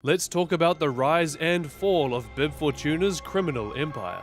Let's talk about the rise and fall of Bib Fortuna's criminal empire.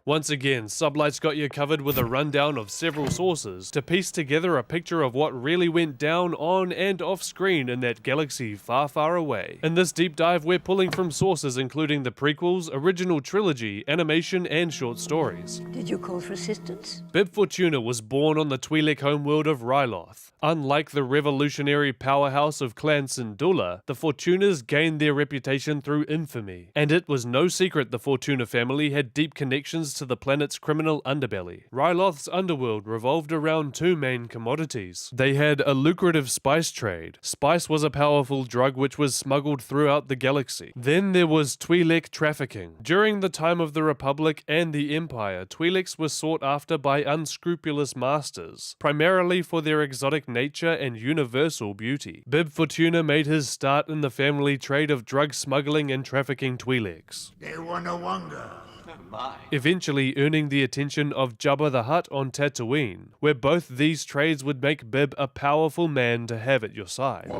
Once again, Sublight's got you covered with a rundown of several sources to piece together a picture of what really went down on and off screen in that galaxy far, far away. In this deep dive, we're pulling from sources including the prequels, original trilogy, animation, and short stories. Did you call for assistance? Bib Fortuna was born on the Twi'lek homeworld of Ryloth. Unlike the revolutionary powerhouse of Clan Syndulla, the Fortunas gained their reputation through infamy, and it was no secret the Fortuna family had deep connections to the planet's criminal underbelly. Ryloth's underworld revolved around two main commodities. They had a lucrative spice trade. Spice was a powerful drug which was smuggled throughout the galaxy. Then there was Twi'lek trafficking. During the time of the Republic and the Empire, Twi'leks were sought after by unscrupulous masters, primarily for their exotic nature and universal beauty. Bib Fortuna made his start in the family trade of drug smuggling and trafficking Twi'leks, eventually earning the attention of Jabba the Hutt on Tatooine, where both these trades would make Bib a powerful man to have at your side.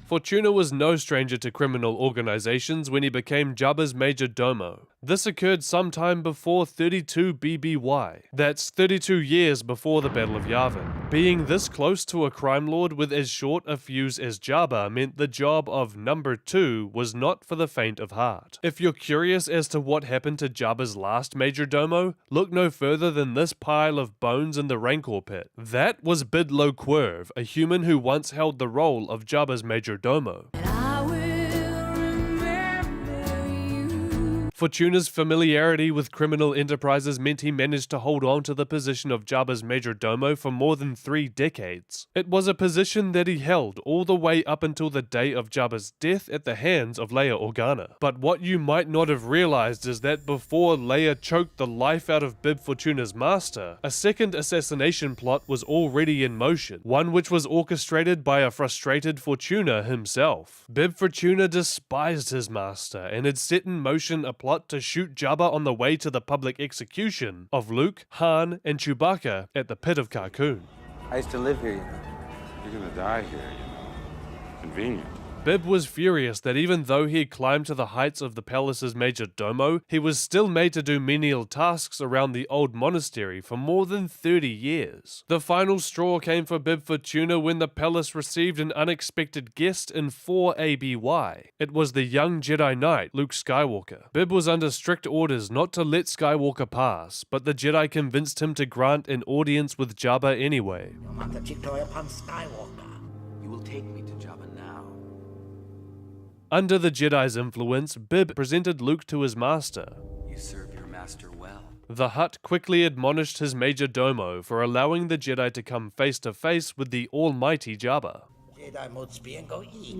Fortuna was no stranger to criminal organizations when he became Jabba's major domo. This occurred sometime before 32 BBY. That's 32 years before the Battle of Yavin. Being this close to a crime lord with as short a fuse as Jabba meant the job of number 2 was not for the faint of heart. If you're curious as to what happened to Jabba's last major domo, look no further than this pile of bones in the Rancor pit. That was Bidlo Querv, a human who once held the role of Jabba's major domo. Fortuna's familiarity with criminal enterprises meant he managed to hold on to the position of Jabba's major domo for more than 3 decades. It was a position that he held all the way up until the day of Jabba's death at the hands of Leia Organa. But what you might not have realized is that before Leia choked the life out of Bib Fortuna's master, a second assassination plot was already in motion, one which was orchestrated by a frustrated Fortuna himself. Bib Fortuna despised his master and had set in motion a plot to shoot Jabba on the way to the public execution of Luke, Han, and Chewbacca at the Pit of Carkoon. I used to live here, You're gonna die here, Convenient. Bib was furious that even though he had climbed to the heights of the palace's major domo, he was still made to do menial tasks around the old monastery for more than 30 years. The final straw came for Bib Fortuna when the palace received an unexpected guest in 4 ABY. It was the young Jedi Knight, Luke Skywalker. Bib was under strict orders not to let Skywalker pass, but the Jedi convinced him to grant an audience with Jabba anyway. Upon Skywalker. You will take me to Jabba now. Under the Jedi's influence, Bib presented Luke to his master. You serve your master well. The Hutt quickly admonished his major domo for allowing the Jedi to come face to face with the almighty Jabba. Jedi mode and go eat.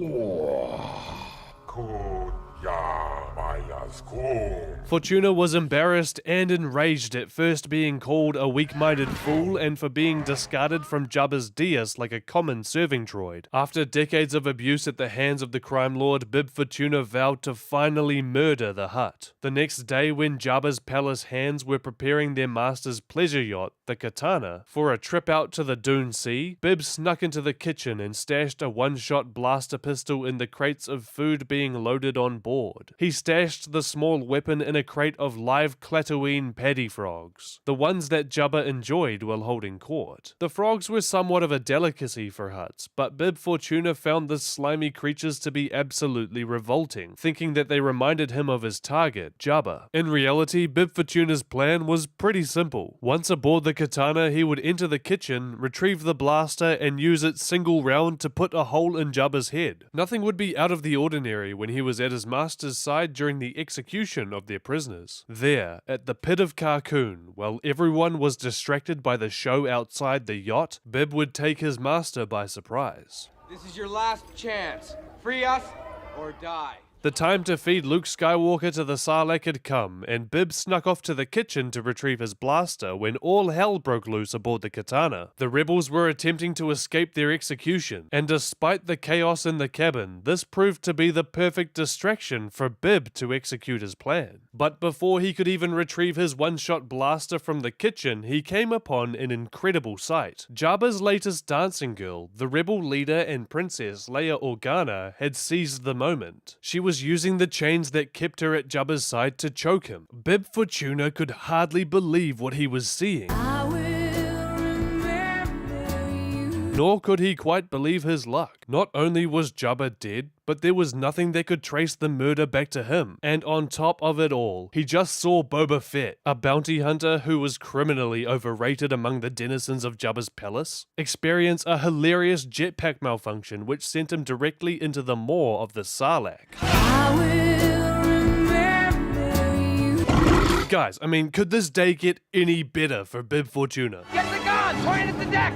Fortuna was embarrassed and enraged at first being called a weak-minded fool and for being discarded from Jabba's dais like a common serving droid. After decades of abuse at the hands of the crime lord, Bib Fortuna vowed to finally murder the Hutt. The next day, when Jabba's palace hands were preparing their master's pleasure yacht, the Katana, for a trip out to the Dune Sea, Bib snuck into the kitchen and stashed a one-shot blaster pistol in the crates of food being loaded on board. He stashed the small weapon in a crate of live Tatooine paddy frogs, the ones that Jabba enjoyed while holding court. The frogs were somewhat of a delicacy for Hutts, but Bib Fortuna found the slimy creatures to be absolutely revolting, thinking that they reminded him of his target, Jabba. In reality, Bib Fortuna's plan was pretty simple. Once aboard the Katana, he would enter the kitchen, retrieve the blaster, and use it single round to put a hole in Jabba's head. Nothing would be out of the ordinary when he was at his master's side during the execution of their prisoners. There, at the Pit of Carkoon, while everyone was distracted by the show outside the yacht, Bib would take his master by surprise. This is your last chance. Free us or die. The time to feed Luke Skywalker to the Sarlacc had come, and Bib snuck off to the kitchen to retrieve his blaster when all hell broke loose aboard the Katana. The rebels were attempting to escape their execution, and despite the chaos in the cabin, this proved to be the perfect distraction for Bib to execute his plan. But before he could even retrieve his one-shot blaster from the kitchen, he came upon an incredible sight. Jabba's latest dancing girl, the rebel leader and princess Leia Organa, had seized the moment. She was using the chains that kept her at Jabba's side to choke him. Bib Fortuna could hardly believe what he was seeing. Nor could he quite believe his luck. Not only was Jabba dead, but there was nothing that could trace the murder back to him. And on top of it all, he just saw Boba Fett, a bounty hunter who was criminally overrated among the denizens of Jabba's palace, experience a hilarious jetpack malfunction which sent him directly into the maw of the Sarlacc. Guys, I mean, could this day get any better for Bib Fortuna? Get the gun! Point at the deck!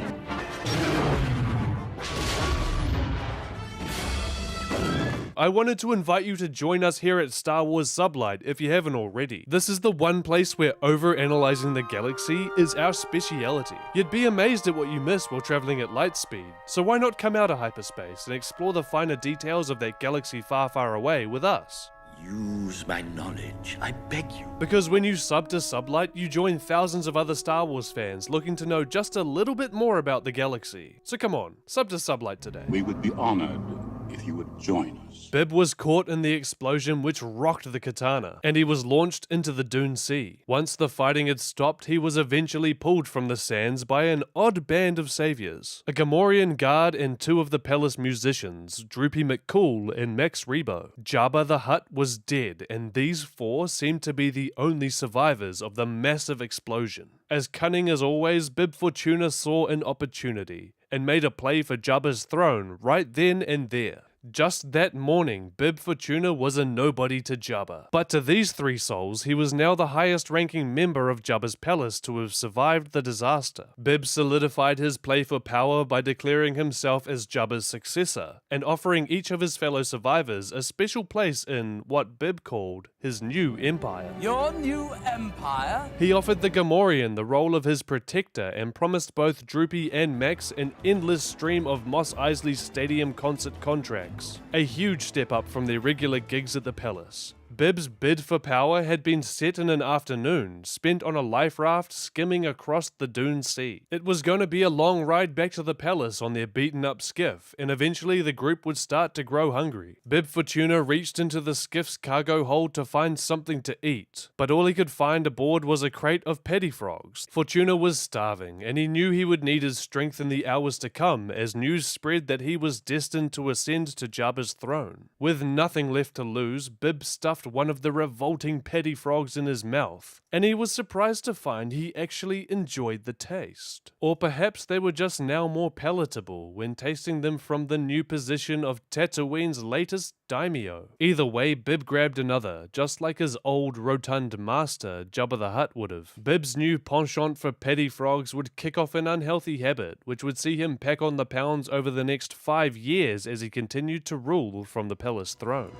I wanted to invite you to join us here at Star Wars Sublight if you haven't already. This is the one place where over-analyzing the galaxy is our speciality. You'd be amazed at what you miss while traveling at light speed, so why not come out of hyperspace and explore the finer details of that galaxy far, far away with us? Use my knowledge, I beg you. Because when you sub to Sublight, you join thousands of other Star Wars fans looking to know just a little bit more about the galaxy. So come on, sub to Sublight today. We would be honored if you would join us. Bib was caught in the explosion which rocked the Katana, and he was launched into the Dune Sea. Once the fighting had stopped, he was eventually pulled from the sands by an odd band of saviors. A Gamorrean guard and two of the palace musicians, Droopy McCool and Max Rebo. Jabba the Hutt was dead, and these four seemed to be the only survivors of the massive explosion. As cunning as always, Bib Fortuna saw an opportunity, and made a play for Jabba's throne right then and there. Just that morning, Bib Fortuna was a nobody to Jabba. But to these three souls, he was now the highest-ranking member of Jabba's palace to have survived the disaster. Bib solidified his play for power by declaring himself as Jabba's successor, and offering each of his fellow survivors a special place in what Bib called his new empire. Your new empire? He offered the Gamorrean the role of his protector and promised both Droopy and Max an endless stream of Mos Eisley Stadium concert contracts. A huge step up from their regular gigs at the palace. Bib's bid for power had been set in an afternoon, spent on a life raft skimming across the Dune Sea. It was going to be a long ride back to the palace on their beaten-up skiff, and eventually the group would start to grow hungry. Bib Fortuna reached into the skiff's cargo hold to find something to eat, but all he could find aboard was a crate of petty frogs. Fortuna was starving, and he knew he would need his strength in the hours to come as news spread that he was destined to ascend to Jabba's throne. With nothing left to lose, Bib stuffed one of the revolting petty frogs in his mouth, and he was surprised to find he actually enjoyed the taste. Or perhaps they were just now more palatable when tasting them from the new position of Tatooine's latest Daimyo. Either way, Bib grabbed another, just like his old rotund master, Jabba the Hutt, would have. Bib's new penchant for petty frogs would kick off an unhealthy habit, which would see him pack on the pounds over the next 5 years as he continued to rule from the palace throne.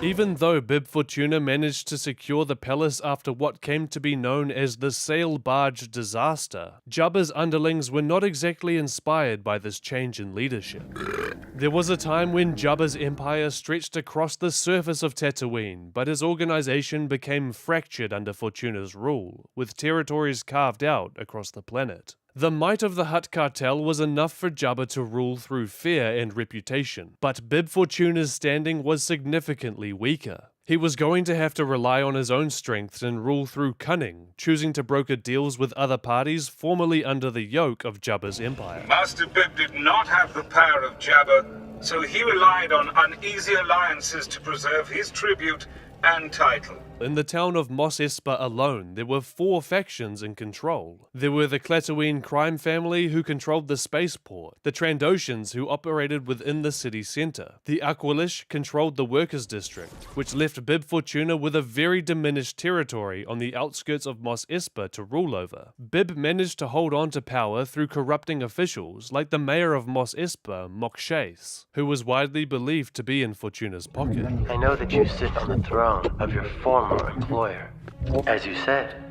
Even though Bib Fortuna managed to secure the palace after what came to be known as the sail barge disaster, Jabba's underlings were not exactly inspired by this change in leadership. There was a time when Jabba's empire stretched across the surface of Tatooine, but his organization became fractured under Fortuna's rule, with territories carved out across the planet. The might of the Hutt Cartel was enough for Jabba to rule through fear and reputation, but Bib Fortuna's standing was significantly weaker. He was going to have to rely on his own strength and rule through cunning, choosing to broker deals with other parties formerly under the yoke of Jabba's empire. Master Bib did not have the power of Jabba, so he relied on uneasy alliances to preserve his tribute and title. In the town of Mos Espa alone, there were 4 factions in control. There were the Tatooine crime family who controlled the spaceport, the Trandoshans who operated within the city center, the Aqualish controlled the workers district, which left Bib Fortuna with a very diminished territory on the outskirts of Mos Espa to rule over. Bib managed to hold on to power through corrupting officials like the mayor of Mos Espa, Mokshais, who was widely believed to be in Fortuna's pocket. I know that you sit on the throne of your former employer. As you said,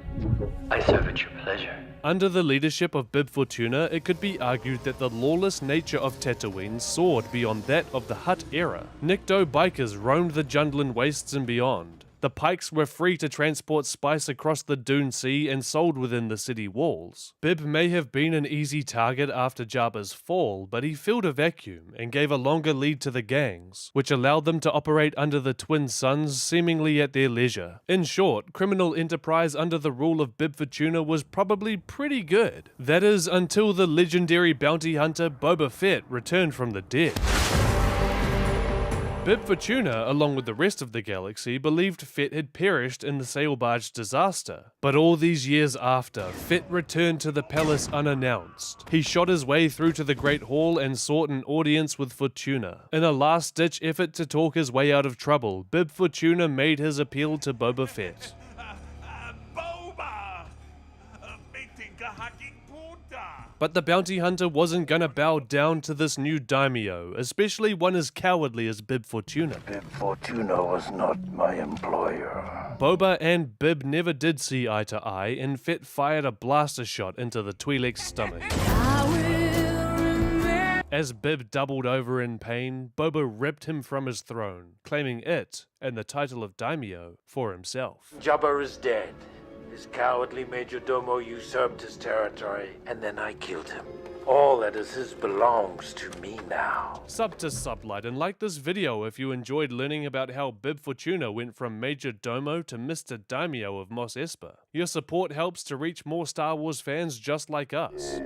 I serve at your pleasure. Under the leadership of Bib Fortuna, it could be argued that the lawless nature of Tatooine soared beyond that of the Hutt era. Nikto bikers roamed the Jundland wastes and beyond. The Pikes were free to transport spice across the Dune Sea and sold within the city walls. Bib may have been an easy target after Jabba's fall, but he filled a vacuum and gave a longer lead to the gangs, which allowed them to operate under the twin suns seemingly at their leisure. In short, criminal enterprise under the rule of Bib Fortuna was probably pretty good. That is, until the legendary bounty hunter Boba Fett returned from the dead. Bib Fortuna, along with the rest of the galaxy, believed Fett had perished in the sail barge disaster. But all these years after, Fett returned to the palace unannounced. He shot his way through to the Great Hall and sought an audience with Fortuna. In a last-ditch effort to talk his way out of trouble, Bib Fortuna made his appeal to Boba Fett. Boba! But the bounty hunter wasn't gonna bow down to this new Daimyo, especially one as cowardly as Bib Fortuna. Bib Fortuna was not my employer. Boba and Bib never did see eye to eye, and Fett fired a blaster shot into the Twi'lek's stomach. As Bib doubled over in pain, Boba ripped him from his throne, claiming it, and the title of Daimyo, for himself. Jabba is dead. His cowardly majordomo usurped his territory, and then I killed him. All that is his belongs to me now. Sub to sublight and like this video if you enjoyed learning about how Bib Fortuna went from Major Domo to Mr. Daimyo of Mos Espa. Your support helps to reach more Star Wars fans just like us.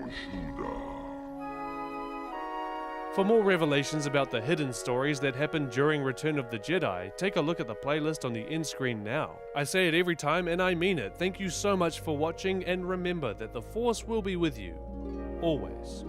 For more revelations about the hidden stories that happened during Return of the Jedi, take a look at the playlist on the end screen now. I say it every time and I mean it. Thank you so much for watching, and remember that the Force will be with you, always.